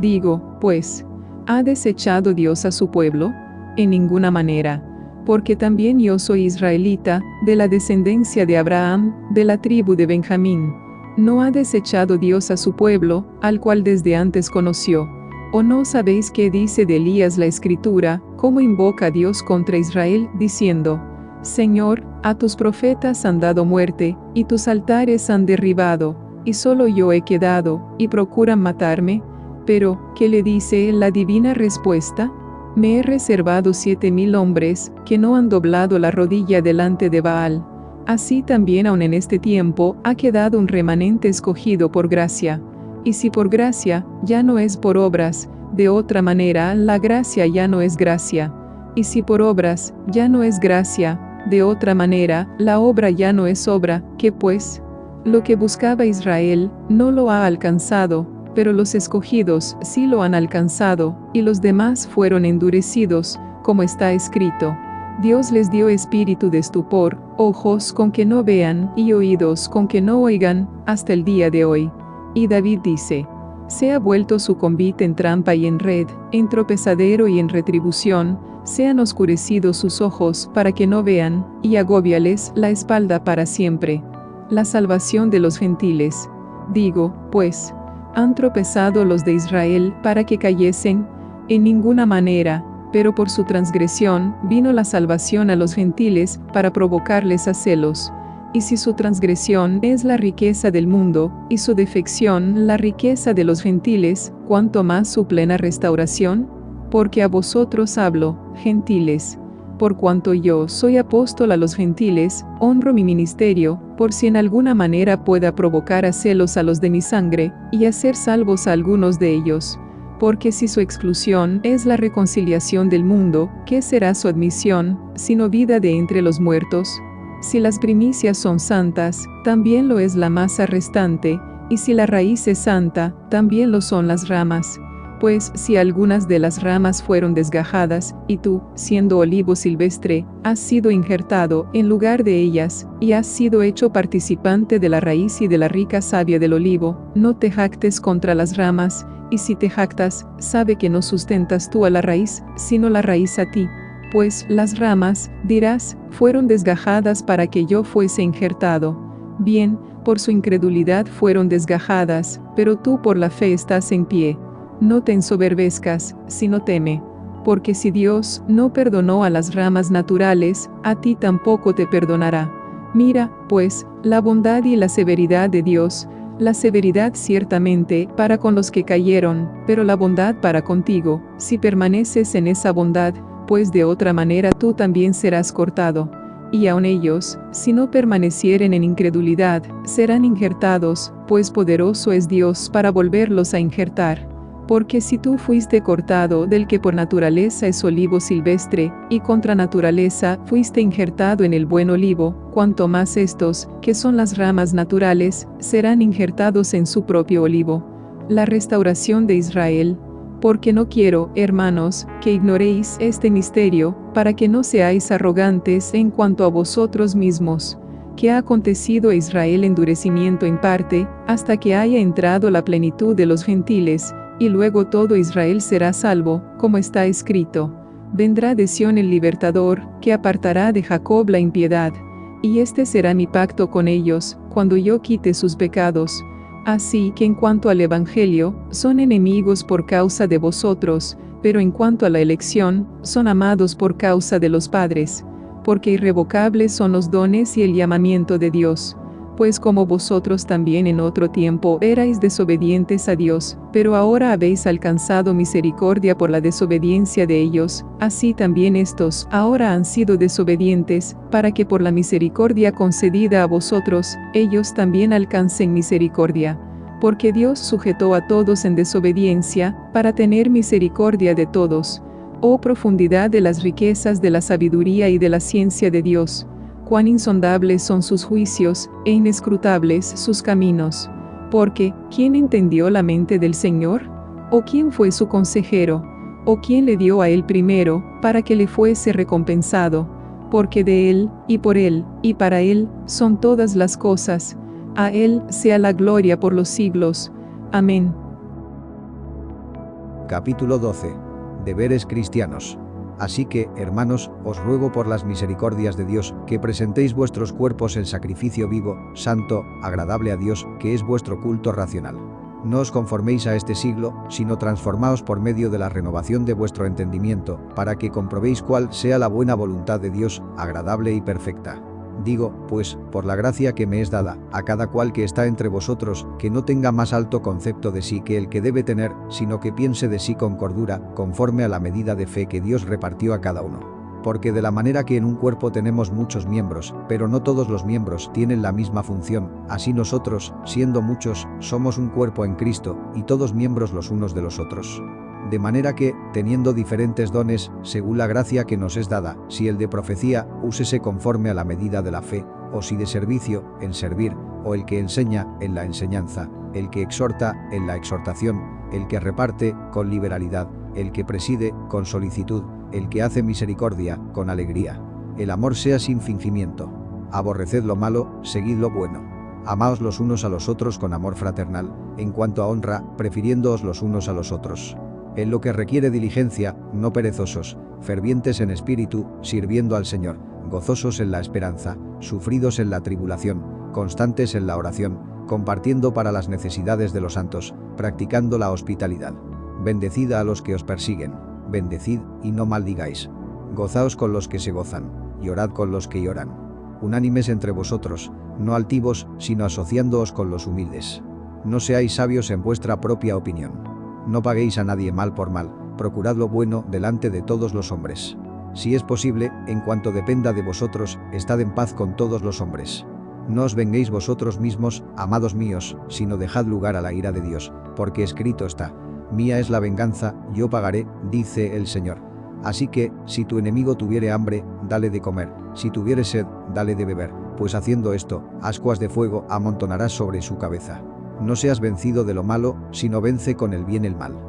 Speaker 2: Digo, pues, ¿ha desechado Dios a su pueblo? En ninguna manera. Porque también yo soy israelita, de la descendencia de Abraham, de la tribu de Benjamín. ¿No ha desechado Dios a su pueblo, al cual desde antes conoció? ¿O no sabéis qué dice de Elías la Escritura, cómo invoca a Dios contra Israel, diciendo: Señor, a tus profetas han dado muerte, y tus altares han derribado, y solo yo he quedado, y procuran matarme? Pero, ¿qué le dice la divina respuesta? Me he reservado 7,000 hombres, que no han doblado la rodilla delante de Baal. Así también aun en este tiempo ha quedado un remanente escogido por gracia. Y si por gracia, ya no es por obras, de otra manera la gracia ya no es gracia. Y si por obras, ya no es gracia, de otra manera la obra ya no es obra. ¿Qué pues? Lo que buscaba Israel, no lo ha alcanzado, pero los escogidos sí lo han alcanzado, y los demás fueron endurecidos, como está escrito: Dios les dio espíritu de estupor, ojos con que no vean y oídos con que no oigan, hasta el día de hoy. Y David dice: se ha vuelto su convite en trampa y en red, en tropezadero y en retribución, sean oscurecidos sus ojos para que no vean, y agóbiales la espalda para siempre. La salvación de los gentiles. Digo, pues, ¿han tropezado los de Israel para que cayesen? En ninguna manera, pero por su transgresión vino la salvación a los gentiles para provocarles a celos. Y si su transgresión es la riqueza del mundo, y su defección la riqueza de los gentiles, ¿cuánto más su plena restauración? Porque a vosotros hablo, gentiles. Por cuanto yo soy apóstol a los gentiles, honro mi ministerio, por si en alguna manera pueda provocar a celos a los de mi sangre, y hacer salvos a algunos de ellos. Porque si su exclusión es la reconciliación del mundo, ¿qué será su admisión, sino vida de entre los muertos? Si las primicias son santas, también lo es la masa restante, y si la raíz es santa, también lo son las ramas. Pues si algunas de las ramas fueron desgajadas, y tú, siendo olivo silvestre, has sido injertado en lugar de ellas, y has sido hecho participante de la raíz y de la rica savia del olivo, no te jactes contra las ramas, y si te jactas, sabe que no sustentas tú a la raíz, sino la raíz a ti. Pues las ramas, dirás, fueron desgajadas para que yo fuese injertado. Bien, por su incredulidad fueron desgajadas, pero tú por la fe estás en pie. No te ensoberbezcas, sino teme. Porque si Dios no perdonó a las ramas naturales, a ti tampoco te perdonará. Mira, pues, la bondad y la severidad de Dios, la severidad ciertamente para con los que cayeron, pero la bondad para contigo, si permaneces en esa bondad, pues de otra manera tú también serás cortado. Y aun ellos, si no permanecieren en incredulidad, serán injertados, pues poderoso es Dios para volverlos a injertar. Porque si tú fuiste cortado del que por naturaleza es olivo silvestre, y contra naturaleza fuiste injertado en el buen olivo, cuanto más estos, que son las ramas naturales, serán injertados en su propio olivo. La restauración de Israel. Porque no quiero, hermanos, que ignoréis este misterio, para que no seáis arrogantes en cuanto a vosotros mismos, que ha acontecido a Israel endurecimiento en parte, hasta que haya entrado la plenitud de los gentiles, y luego todo Israel será salvo, como está escrito. Vendrá de Sión el libertador, que apartará de Jacob la impiedad. Y este será mi pacto con ellos, cuando yo quite sus pecados. Así que en cuanto al Evangelio, son enemigos por causa de vosotros, pero en cuanto a la elección, son amados por causa de los padres. Porque irrevocables son los dones y el llamamiento de Dios. Pues como vosotros también en otro tiempo erais desobedientes a Dios, pero ahora habéis alcanzado misericordia por la desobediencia de ellos, así también estos ahora han sido desobedientes, para que por la misericordia concedida a vosotros, ellos también alcancen misericordia. Porque Dios sujetó a todos en desobediencia, para tener misericordia de todos. Oh profundidad de las riquezas de la sabiduría y de la ciencia de Dios. Cuán insondables son sus juicios, e inescrutables sus caminos. Porque, ¿quién entendió la mente del Señor? ¿O quién fue su consejero? ¿O quién le dio a él primero, para que le fuese recompensado? Porque de él, y por él, y para él, son todas las cosas. A él sea la gloria por los siglos. Amén.
Speaker 1: Capítulo 12. Deberes cristianos. Así que, hermanos, os ruego por las misericordias de Dios, que presentéis vuestros cuerpos en sacrificio vivo, santo, agradable a Dios, que es vuestro culto racional. No os conforméis a este siglo, sino transformaos por medio de la renovación de vuestro entendimiento, para que comprobéis cuál sea la buena voluntad de Dios, agradable y perfecta. Digo, pues, por la gracia que me es dada, a cada cual que está entre vosotros, que no tenga más alto concepto de sí que el que debe tener, sino que piense de sí con cordura, conforme a la medida de fe que Dios repartió a cada uno. Porque de la manera que en un cuerpo tenemos muchos miembros, pero no todos los miembros tienen la misma función, así nosotros, siendo muchos, somos un cuerpo en Cristo, y todos miembros los unos de los otros. De manera que, teniendo diferentes dones, según la gracia que nos es dada, si el de profecía, úsese conforme a la medida de la fe, o si de servicio, en servir, o el que enseña, en la enseñanza, el que exhorta, en la exhortación, el que reparte, con liberalidad, el que preside, con solicitud, el que hace misericordia, con alegría. El amor sea sin fingimiento. Aborreced lo malo, seguid lo bueno. Amaos los unos a los otros con amor fraternal, en cuanto a honra, prefiriéndoos los unos a los otros. En lo que requiere diligencia, no perezosos, fervientes en espíritu, sirviendo al Señor, gozosos en la esperanza, sufridos en la tribulación, constantes en la oración, compartiendo para las necesidades de los santos, practicando la hospitalidad. Bendecid a los que os persiguen, bendecid y no maldigáis. Gozaos con los que se gozan, llorad con los que lloran. unánimes entre vosotros, no altivos, sino asociándoos con los humildes. No seáis sabios en vuestra propia opinión. No paguéis a nadie mal por mal, procurad lo bueno delante de todos los hombres. Si es posible, en cuanto dependa de vosotros, estad en paz con todos los hombres. No os venguéis vosotros mismos, amados míos, sino dejad lugar a la ira de Dios, porque escrito está: mía es la venganza, yo pagaré, dice el Señor. Así que, si tu enemigo tuviere hambre, dale de comer, si tuviere sed, dale de beber, pues haciendo esto, ascuas de fuego amontonarás sobre su cabeza. No seas vencido de lo malo, sino vence con el bien el mal.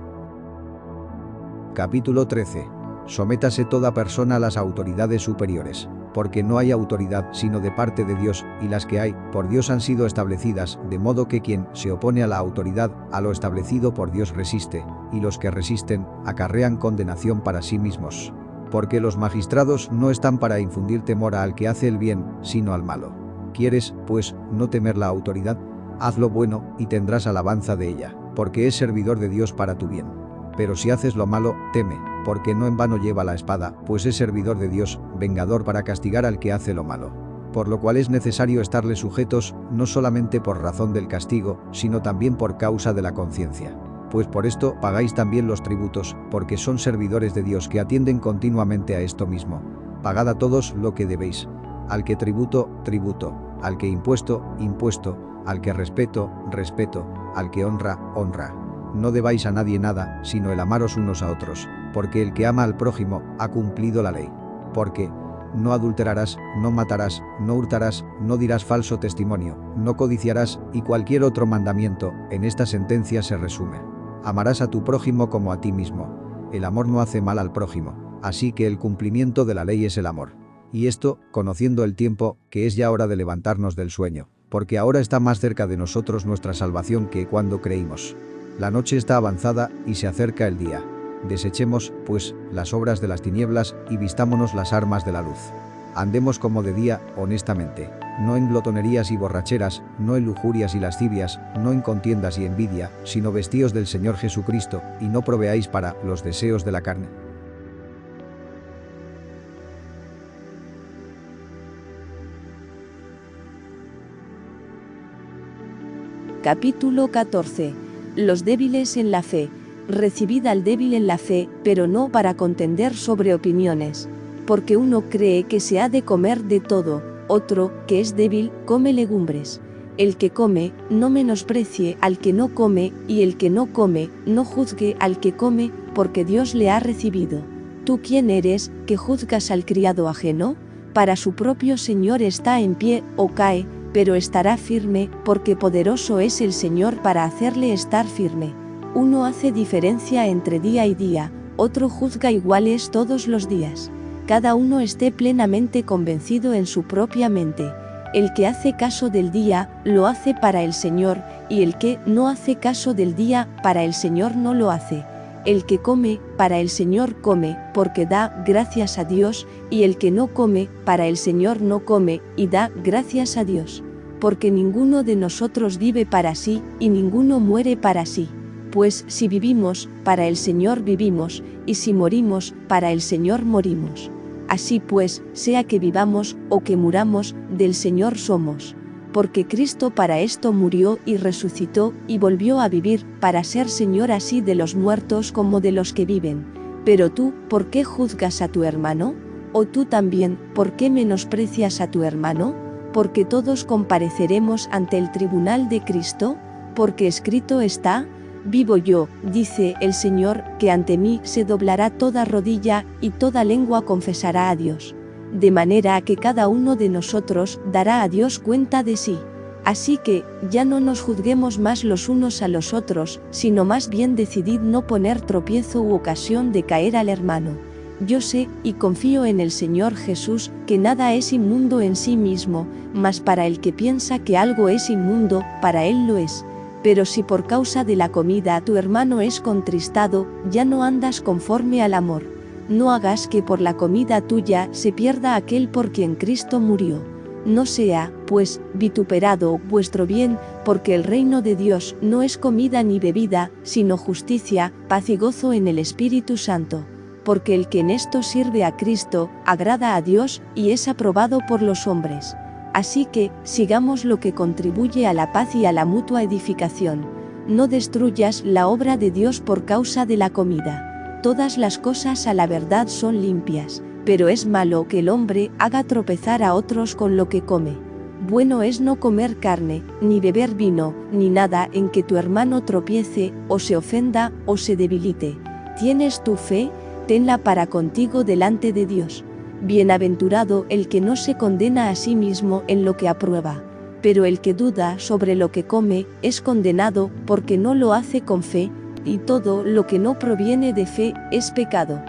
Speaker 1: Capítulo 13. Sométase toda persona a las autoridades superiores, porque no hay autoridad sino de parte de Dios, y las que hay, por Dios han sido establecidas, de modo que quien se opone a la autoridad, a lo establecido por Dios resiste, y los que resisten, acarrean condenación para sí mismos. Porque los magistrados no están para infundir temor al que hace el bien, sino al malo. ¿Quieres, pues, no temer la autoridad? Haz lo bueno, y tendrás alabanza de ella, porque es servidor de Dios para tu bien. Pero si haces lo malo, teme, porque no en vano lleva la espada, pues es servidor de Dios, vengador para castigar al que hace lo malo. Por lo cual es necesario estarle sujetos, no solamente por razón del castigo, sino también por causa de la conciencia. Pues por esto pagáis también los tributos, porque son servidores de Dios que atienden continuamente a esto mismo. Pagad a todos lo que debéis. Al que tributo, tributo. Al que impuesto, impuesto. Al que respeto, respeto. Al que honra, honra. No debáis a nadie nada, sino el amaros unos a otros, porque el que ama al prójimo ha cumplido la ley. Porque no adulterarás, no matarás, no hurtarás, no dirás falso testimonio, no codiciarás, y cualquier otro mandamiento, en esta sentencia se resume. Amarás a tu prójimo como a ti mismo. El amor no hace mal al prójimo, así que el cumplimiento de la ley es el amor. Y esto, conociendo el tiempo, que es ya hora de levantarnos del sueño, porque ahora está más cerca de nosotros nuestra salvación que cuando creímos. La noche está avanzada y se acerca el día. Desechemos, pues, las obras de las tinieblas y vistámonos las armas de la luz. Andemos como de día, honestamente, no en glotonerías y borracheras, no en lujurias y lascivias, no en contiendas y envidia, sino vestíos del Señor Jesucristo, y no proveáis para los deseos de la carne.
Speaker 3: Capítulo 14. Los débiles en la fe. Recibid al débil en la fe, pero no para contender sobre opiniones. Porque uno cree que se ha de comer de todo, otro, que es débil, come legumbres. El que come, no menosprecie al que no come, y el que no come, no juzgue al que come, porque Dios le ha recibido. ¿Tú quién eres, que juzgas al criado ajeno? Para su propio Señor está en pie, o cae, pero estará firme, porque poderoso es el Señor para hacerle estar firme. Uno hace diferencia entre día y día, otro juzga iguales todos los días. Cada uno esté plenamente convencido en su propia mente. El que hace caso del día, lo hace para el Señor, y el que no hace caso del día, para el Señor no lo hace. El que come, para el Señor come, porque da gracias a Dios, y el que no come, para el Señor no come, y da gracias a Dios. Porque ninguno de nosotros vive para sí, y ninguno muere para sí. Pues si vivimos, para el Señor vivimos, y si morimos, para el Señor morimos. Así pues, sea que vivamos, o que muramos, del Señor somos. Porque Cristo para esto murió y resucitó, y volvió a vivir, para ser Señor así de los muertos como de los que viven. Pero tú, ¿por qué juzgas a tu hermano? ¿O tú también, por qué menosprecias a tu hermano? Porque todos compareceremos ante el tribunal de Cristo, porque escrito está: vivo yo, dice el Señor, que ante mí se doblará toda rodilla, y toda lengua confesará a Dios. De manera que cada uno de nosotros dará a Dios cuenta de sí. Así que, ya no nos juzguemos más los unos a los otros, sino más bien decidid no poner tropiezo u ocasión de caer al hermano. Yo sé, y confío en el Señor Jesús, que nada es inmundo en sí mismo, mas para el que piensa que algo es inmundo, para él lo es. Pero si por causa de la comida tu hermano es contristado, ya no andas conforme al amor. No hagas que por la comida tuya se pierda aquel por quien Cristo murió. No sea, pues, vituperado vuestro bien, porque el reino de Dios no es comida ni bebida, sino justicia, paz y gozo en el Espíritu Santo. porque el que en esto sirve a Cristo, agrada a Dios y es aprobado por los hombres. Así que, sigamos lo que contribuye a la paz y a la mutua edificación. No destruyas la obra de Dios por causa de la comida. Todas las cosas a la verdad son limpias, pero es malo que el hombre haga tropezar a otros con lo que come. Bueno es no comer carne, ni beber vino, ni nada en que tu hermano tropiece, o se ofenda, o se debilite. ¿Tienes tu fe? Tenla para contigo delante de Dios. Bienaventurado el que no se condena a sí mismo en lo que aprueba. Pero el que duda sobre lo que come, es condenado, porque no lo hace con fe, y todo lo que no proviene de fe, es pecado.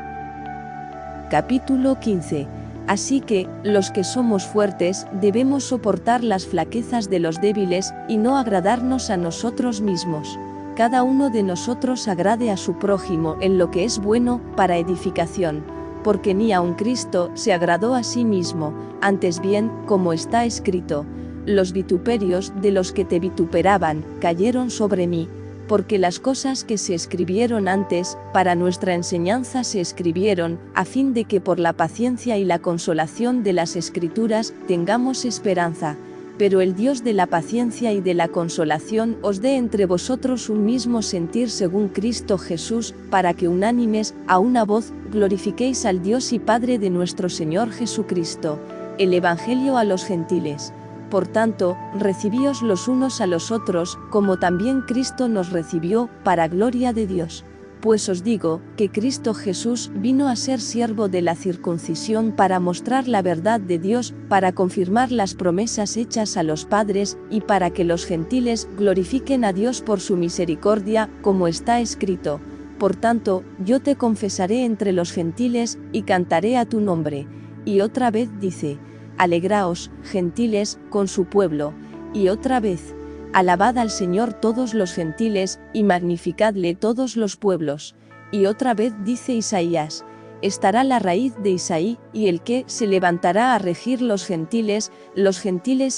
Speaker 3: Capítulo 15. Así que, los que somos fuertes, debemos soportar las flaquezas de los débiles, y no agradarnos a nosotros mismos. Cada uno de nosotros agrade a su prójimo en lo que es bueno, para edificación. Porque ni aun Cristo se agradó a sí mismo, antes bien, como está escrito, los vituperios de los que te vituperaban, cayeron sobre mí, porque las cosas que se escribieron antes, para nuestra enseñanza se escribieron, a fin de que por la paciencia y la consolación de las Escrituras, tengamos esperanza. Pero el Dios de la paciencia y de la consolación os dé entre vosotros un mismo sentir según Cristo Jesús, para que unánimes, a una voz, glorifiquéis al Dios y Padre de nuestro Señor Jesucristo. El Evangelio a los gentiles. Por tanto, recibíos los unos a los otros, como también Cristo nos recibió, para gloria de Dios. Pues os digo, que Cristo Jesús vino a ser siervo de la circuncisión para mostrar la verdad de Dios, para confirmar las promesas hechas a los padres, y para que los gentiles glorifiquen a Dios por su misericordia, como está escrito. Por tanto, yo te confesaré entre los gentiles, y cantaré a tu nombre. Y otra vez dice, alegraos, gentiles, con su pueblo. Y otra vez, alabad al Señor todos los gentiles, y magnificadle todos los pueblos. Y otra vez dice Isaías, estará la raíz de Isaí, y el que se levantará a regir los gentiles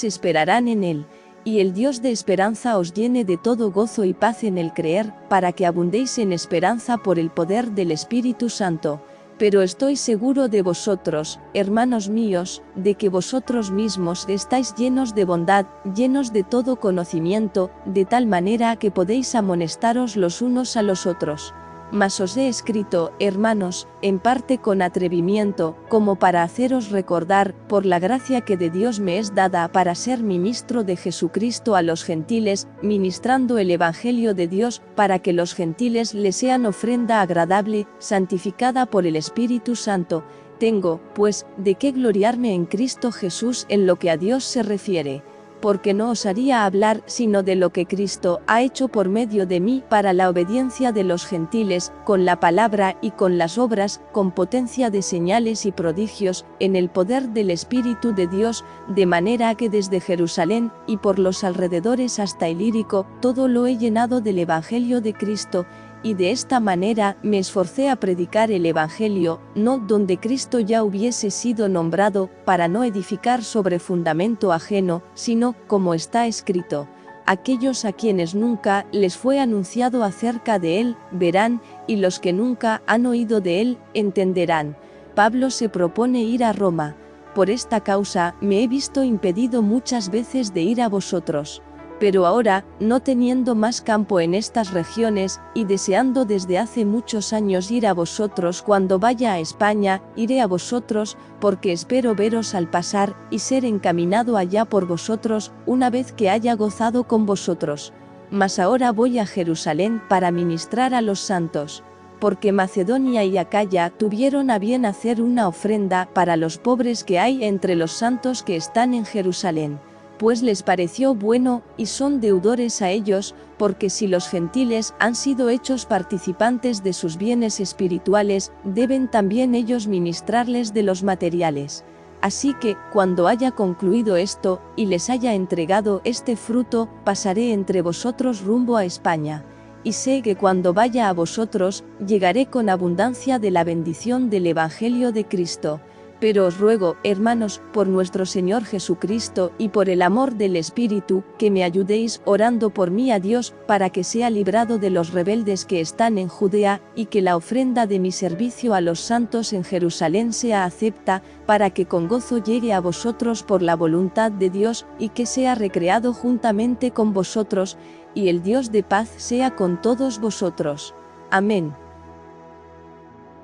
Speaker 3: esperarán en él. Y el Dios de esperanza os llene de todo gozo y paz en el creer, para que abundéis en esperanza por el poder del Espíritu Santo. Pero estoy seguro de vosotros, hermanos míos, de que vosotros mismos estáis llenos de bondad, llenos de todo conocimiento, de tal manera que podéis amonestaros los unos a los otros. Mas os he escrito, hermanos, en parte con atrevimiento, como para haceros recordar, por la gracia que de Dios me es dada para ser ministro de Jesucristo a los gentiles, ministrando el Evangelio de Dios, para que los gentiles le sean ofrenda agradable, santificada por el Espíritu Santo. Tengo, pues, de qué gloriarme en Cristo Jesús en lo que a Dios se refiere. Porque no osaría hablar sino de lo que Cristo ha hecho por medio de mí para la obediencia de los gentiles, con la palabra y con las obras, con potencia de señales y prodigios, en el poder del Espíritu de Dios, de manera que desde Jerusalén, y por los alrededores hasta Ilírico, todo lo he llenado del Evangelio de Cristo, y de esta manera me esforcé a predicar el Evangelio, no donde Cristo ya hubiese sido nombrado, para no edificar sobre fundamento ajeno, sino, como está escrito, aquellos a quienes nunca les fue anunciado acerca de él, verán, y los que nunca han oído de él, entenderán. Pablo se propone ir a Roma. Por esta causa me he visto impedido muchas veces de ir a vosotros. Pero ahora, no teniendo más campo en estas regiones, y deseando desde hace muchos años ir a vosotros cuando vaya a España, iré a vosotros, porque espero veros al pasar, y ser encaminado allá por vosotros, una vez que haya gozado con vosotros. Mas ahora voy a Jerusalén para ministrar a los santos. Porque Macedonia y Acaya tuvieron a bien hacer una ofrenda para los pobres que hay entre los santos que están en Jerusalén. Pues les pareció bueno, y son deudores a ellos, porque si los gentiles han sido hechos participantes de sus bienes espirituales, deben también ellos ministrarles de los materiales. Así que, cuando haya concluido esto, y les haya entregado este fruto, pasaré entre vosotros rumbo a España. Y sé que cuando vaya a vosotros, llegaré con abundancia de la bendición del Evangelio de Cristo. Pero os ruego, hermanos, por nuestro Señor Jesucristo y por el amor del Espíritu, que me ayudéis orando por mí a Dios, para que sea librado de los rebeldes que están en Judea, y que la ofrenda de mi servicio a los santos en Jerusalén sea acepta, para que con gozo llegue a vosotros por la voluntad de Dios, y que sea recreado juntamente con vosotros, y el Dios de paz sea con todos vosotros. Amén.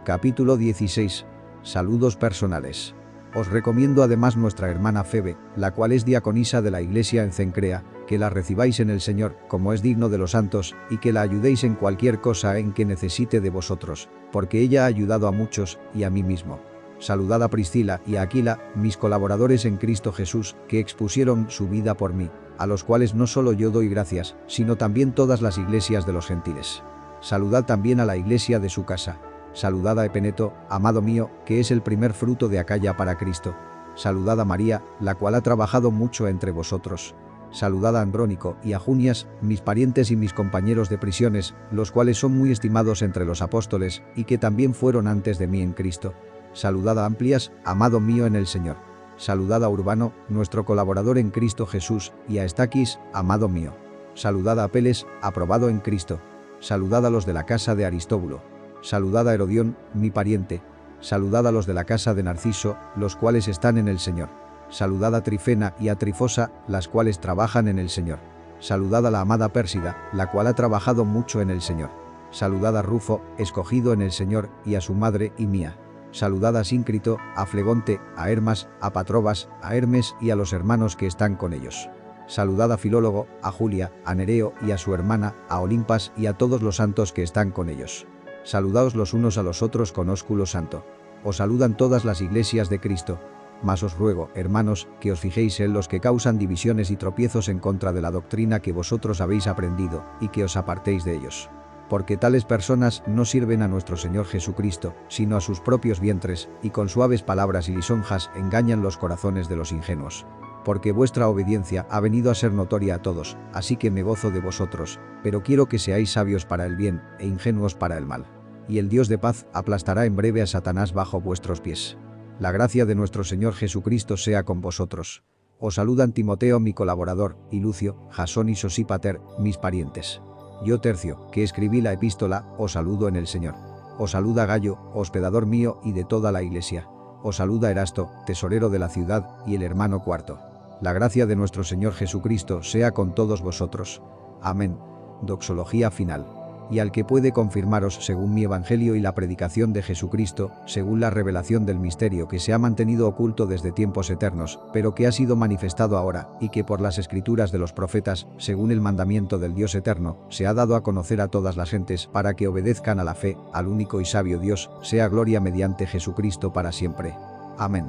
Speaker 1: Capítulo 16. Saludos personales. Os recomiendo además nuestra hermana Febe, la cual es diaconisa de la iglesia en Cencrea, que la recibáis en el Señor, como es digno de los santos, y que la ayudéis en cualquier cosa en que necesite de vosotros, porque ella ha ayudado a muchos, y a mí mismo. Saludad a Priscila y a Aquila, mis colaboradores en Cristo Jesús, que expusieron su vida por mí, a los cuales no solo yo doy gracias, sino también todas las iglesias de los gentiles. Saludad también a la iglesia de su casa. Saludad a Epeneto, amado mío, que es el primer fruto de Acaya para Cristo. Saludad a María, la cual ha trabajado mucho entre vosotros. Saludad a Andrónico y a Junias, mis parientes y mis compañeros de prisiones, los cuales son muy estimados entre los apóstoles, y que también fueron antes de mí en Cristo. Saludad a Amplias, amado mío en el Señor. Saludad a Urbano, nuestro colaborador en Cristo Jesús, y a Estaquis, amado mío. Saludad a Apeles, aprobado en Cristo. Saludad a los de la casa de Aristóbulo. Saludad a Herodión, mi pariente. Saludad a los de la casa de Narciso, los cuales están en el Señor. Saludad a Trifena y a Trifosa, las cuales trabajan en el Señor. Saludad a la amada Pérsida, la cual ha trabajado mucho en el Señor. Saludad a Rufo, escogido en el Señor, y a su madre y mía. Saludad a Síncrito, a Flegonte, a Hermas, a Patrobas, a Hermes y a los hermanos que están con ellos. Saludad a Filólogo, a Julia, a Nereo y a su hermana, a Olimpas y a todos los santos que están con ellos. Saludaos los unos a los otros con ósculo santo. Os saludan todas las iglesias de Cristo. Mas os ruego, hermanos, que os fijéis en los que causan divisiones y tropiezos en contra de la doctrina que vosotros habéis aprendido, y que os apartéis de ellos. Porque tales personas no sirven a nuestro Señor Jesucristo, sino a sus propios vientres, y con suaves palabras y lisonjas engañan los corazones de los ingenuos. Porque vuestra obediencia ha venido a ser notoria a todos, así que me gozo de vosotros, pero quiero que seáis sabios para el bien, e ingenuos para el mal. Y el Dios de paz aplastará en breve a Satanás bajo vuestros pies. La gracia de nuestro Señor Jesucristo sea con vosotros. Os saludan Timoteo mi colaborador, y Lucio, Jasón y Sosípater, mis parientes. Yo Tercio, que escribí la epístola, os saludo en el Señor. Os saluda Gallo, hospedador mío y de toda la iglesia. Os saluda Erasto, tesorero de la ciudad, y el hermano Cuarto. La gracia de nuestro Señor Jesucristo sea con todos vosotros. Amén. Doxología final. Y al que puede confirmaros según mi evangelio y la predicación de Jesucristo, según la revelación del misterio que se ha mantenido oculto desde tiempos eternos, pero que ha sido manifestado ahora, y que por las escrituras de los profetas, según el mandamiento del Dios eterno, se ha dado a conocer a todas las gentes, para que obedezcan a la fe, al único y sabio Dios, sea gloria mediante Jesucristo para siempre. Amén.